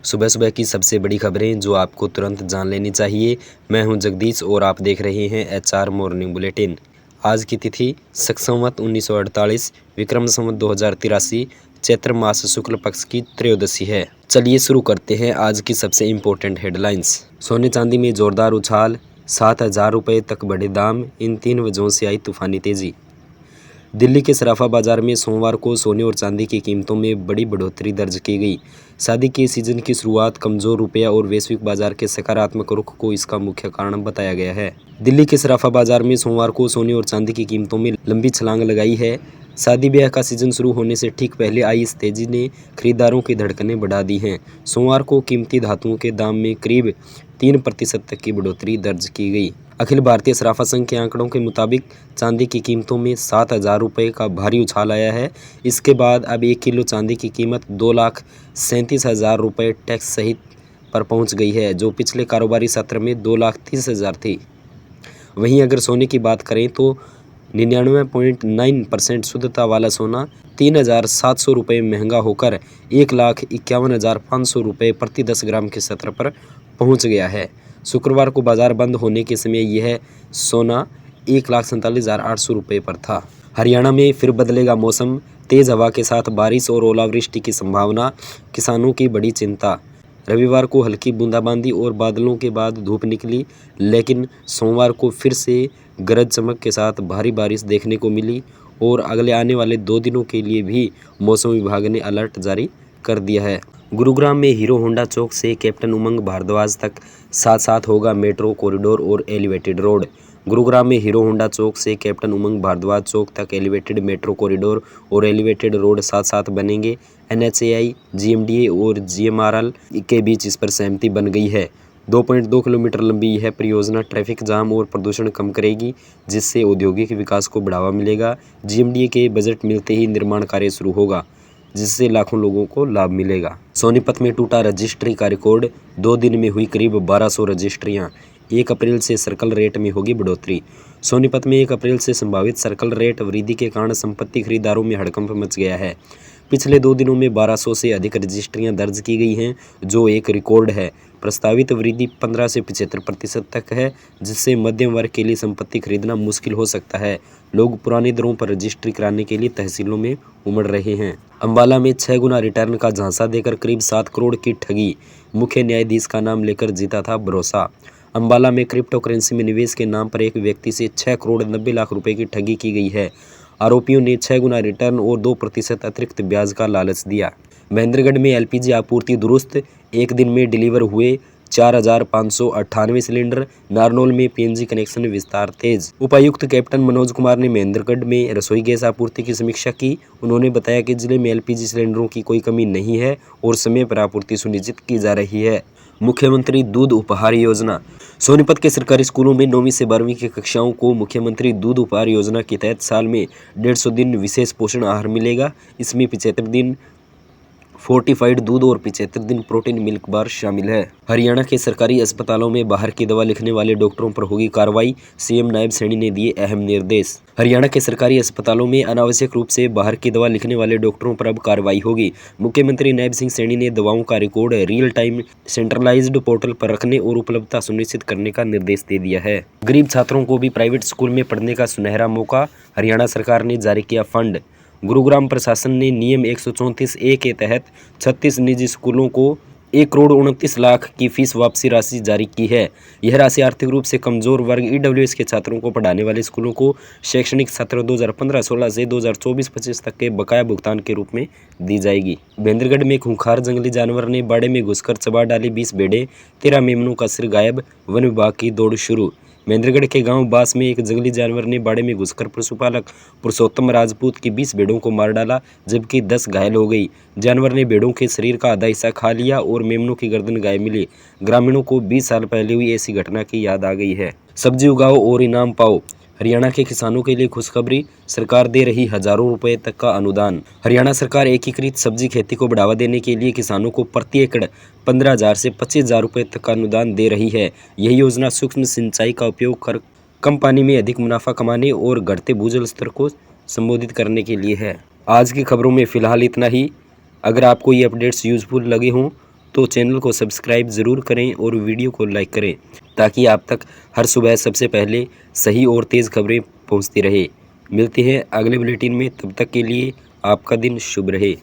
सुबह सुबह की सबसे बड़ी खबरें जो आपको तुरंत जान लेनी चाहिए। मैं हूं जगदीश और आप देख रहे हैं HR मॉर्निंग बुलेटिन। आज की तिथि शक संवत 1948, विक्रम संवत 2083, चैत्र मास शुक्ल पक्ष की त्रयोदशी है। चलिए शुरू करते हैं आज की सबसे इम्पोर्टेंट हेडलाइंस। सोने चांदी में जोरदार उछाल, 7,000 रुपये तक बढ़े दाम। इन 3 वजहों से आई तूफानी तेजी। दिल्ली के सराफा बाजार में सोमवार को सोने और चांदी की कीमतों में बड़ी बढ़ोतरी दर्ज की गई। शादी के सीजन की शुरुआत, कमजोर रुपया और वैश्विक बाजार के सकारात्मक रुख को इसका मुख्य कारण बताया गया है। दिल्ली के सराफा बाजार में सोमवार को सोने और चांदी की कीमतों में लंबी छलांग लगाई है। शादी ब्याह का सीजन शुरू होने से ठीक पहले आई इस तेजी ने खरीदारों की धड़कनें बढ़ा दी हैं। सोमवार को कीमती धातुओं के दाम में करीब 3% तक की बढ़ोतरी दर्ज की गई। अखिल भारतीय सराफा संघ के आंकड़ों के मुताबिक चांदी की कीमतों में 7,000 रुपये का भारी उछाल आया है। इसके बाद अब 1 किलो चांदी की कीमत 2,37,000 रुपये टैक्स सहित पर पहुंच गई है, जो पिछले कारोबारी सत्र में 2,30,000 थी। वहीं अगर सोने की बात करें तो 99.9% शुद्धता वाला सोना 3,700 रुपये महंगा होकर 1,51,500 रुपये प्रति 10 ग्राम के स्तर पर पहुंच गया है। शुक्रवार को बाजार बंद होने के समय यह सोना 1,47,800 रुपये पर था। हरियाणा में फिर बदलेगा मौसम, तेज हवा के साथ बारिश और ओलावृष्टि की संभावना, किसानों की बड़ी चिंता। रविवार को हल्की बूंदाबांदी और बादलों के बाद धूप निकली, लेकिन सोमवार को फिर से गरज चमक के साथ भारी बारिश देखने को मिली और अगले आने वाले 2 दिनों के लिए भी मौसम विभाग ने अलर्ट जारी कर दिया है। गुरुग्राम में हीरो होंडा चौक से कैप्टन उमंग भारद्वाज तक साथ साथ होगा मेट्रो कॉरिडोर और एलिवेटेड रोड। गुरुग्राम में हीरो होंडा चौक से कैप्टन उमंग भारद्वाज चौक तक एलिवेटेड मेट्रो कॉरिडोर और एलिवेटेड रोड साथ साथ बनेंगे। NHAI, GMDA और GMRL के बीच इस पर सहमति बन गई है। 2.2 किलोमीटर लंबी यह परियोजना ट्रैफिक जाम और प्रदूषण कम करेगी, जिससे औद्योगिक विकास को बढ़ावा मिलेगा। GMDA के बजट मिलते ही निर्माण कार्य शुरू होगा, जिससे लाखों लोगों को लाभ मिलेगा। सोनीपत में टूटा रजिस्ट्री का रिकॉर्ड, 2 दिन में हुई करीब 1200 रजिस्ट्रियां। 1 अप्रैल से सर्कल रेट में होगी बढ़ोतरी। सोनीपत में 1 अप्रैल से संभावित सर्कल रेट वृद्धि के कारण संपत्ति खरीदारों में हड़कंप मच गया है। पिछले 2 दिनों में 1200 से अधिक रजिस्ट्रियां दर्ज की गई हैं, जो एक रिकॉर्ड है। प्रस्तावित वृद्धि 15 से 75% तक है, जिससे मध्यम वर्ग के लिए संपत्ति खरीदना मुश्किल हो सकता है। लोग पुरानी दरों पर रजिस्ट्री कराने के लिए तहसीलों में उमड़ रहे हैं। अंबाला में 6 गुना रिटर्न का झांसा देकर करीब 7 करोड़ की ठगी, मुख्य न्यायाधीश का नाम लेकर जीता था भरोसा। अंबाला में क्रिप्टो करेंसी में निवेश के नाम पर एक व्यक्ति से 6 करोड़ 90 लाख रुपए की ठगी की गई है। आरोपियों ने 6 गुना रिटर्न और 2% अतिरिक्त ब्याज का लालच दिया। महेंद्रगढ़ में LPG आपूर्ति दुरुस्त, एक दिन में डिलीवर हुए 4,598 सिलेंडर। नारनौल में PNG कनेक्शन विस्तार तेज। उपायुक्त कैप्टन मनोज कुमार ने महेंद्रगढ़ में रसोई गैस आपूर्ति की समीक्षा की। उन्होंने बताया कि जिले में LPG सिलेंडरों की कोई कमी नहीं है और समय पर आपूर्ति सुनिश्चित की जा रही है। मुख्यमंत्री दूध उपहार योजना। सोनीपत के सरकारी स्कूलों में 9वीं से 12वीं की कक्षाओं को मुख्यमंत्री दूध उपहार योजना के तहत साल में 150 दिन विशेष पोषण आहार मिलेगा। इसमें 75 दिन फोर्टिफाइड दूध और 75 दिन प्रोटीन मिल्क बार शामिल है। हरियाणा के सरकारी अस्पतालों में बाहर की दवा लिखने वाले डॉक्टरों पर होगी कार्रवाई, CM नायब सैनी ने दिए अहम निर्देश। हरियाणा के सरकारी अस्पतालों में अनावश्यक रूप से बाहर की दवा लिखने वाले डॉक्टरों पर अब कार्रवाई होगी। मुख्यमंत्री नायब सिंह सैनी ने दवाओं का record real time centralised portal पर रखने और उपलब्धता सुनिश्चित करने का निर्देश दे दिया है। गरीब छात्रों को भी प्राइवेट स्कूल में पढ़ने का सुनहरा मौका, हरियाणा सरकार ने जारी किया फंड। गुरुग्राम प्रशासन ने नियम 134A के तहत 36 निजी स्कूलों को 1,29 लाख की फीस वापसी राशि जारी की है। यह राशि आर्थिक रूप से कमजोर वर्ग EWS के छात्रों को पढ़ाने वाले स्कूलों को शैक्षणिक सत्र 2015-16 से 2024-25 तक के बकाया भुगतान के रूप में दी जाएगी। महेंद्रगढ़ में खूंखार जंगली जानवर ने बाड़े में घुसकर चबा डाली 20 भेड़ें, 13 मेमनों का सिर गायब, वन विभाग की दौड़ शुरू। महेंद्रगढ़ के गांव बास में एक जंगली जानवर ने बाड़े में घुसकर पशुपालक पुरुषोत्तम राजपूत की 20 भेड़ों को मार डाला, जबकि 10 घायल हो गई। जानवर ने भेड़ों के शरीर का आधा हिस्सा खा लिया और मेमनों की गर्दन गायब मिली। ग्रामीणों को 20 साल पहले हुई ऐसी घटना की याद आ गई है। सब्जी उगाओ और इनाम पाओ। हरियाणा के किसानों के लिए खुशखबरी, सरकार दे रही हजारों रुपए तक का अनुदान। हरियाणा सरकार एकीकृत सब्जी खेती को बढ़ावा देने के लिए किसानों को प्रति एकड़ 15,000 से 25,000 रुपए तक का अनुदान दे रही है। यह योजना सूक्ष्म सिंचाई का उपयोग कर कम पानी में अधिक मुनाफा कमाने और घटते भूजल स्तर को संबोधित करने के लिए है। आज की खबरों में फिलहाल इतना ही। अगर आपको ये अपडेट्स यूजफुल लगे हों तो तो चैनल को सब्सक्राइब ज़रूर करें और वीडियो को लाइक करें ताकि आप तक हर सुबह सबसे पहले सही और तेज़ खबरें पहुंचती रहे। मिलते हैं अगले बुलेटिन में, तब तक के लिए आपका दिन शुभ रहे।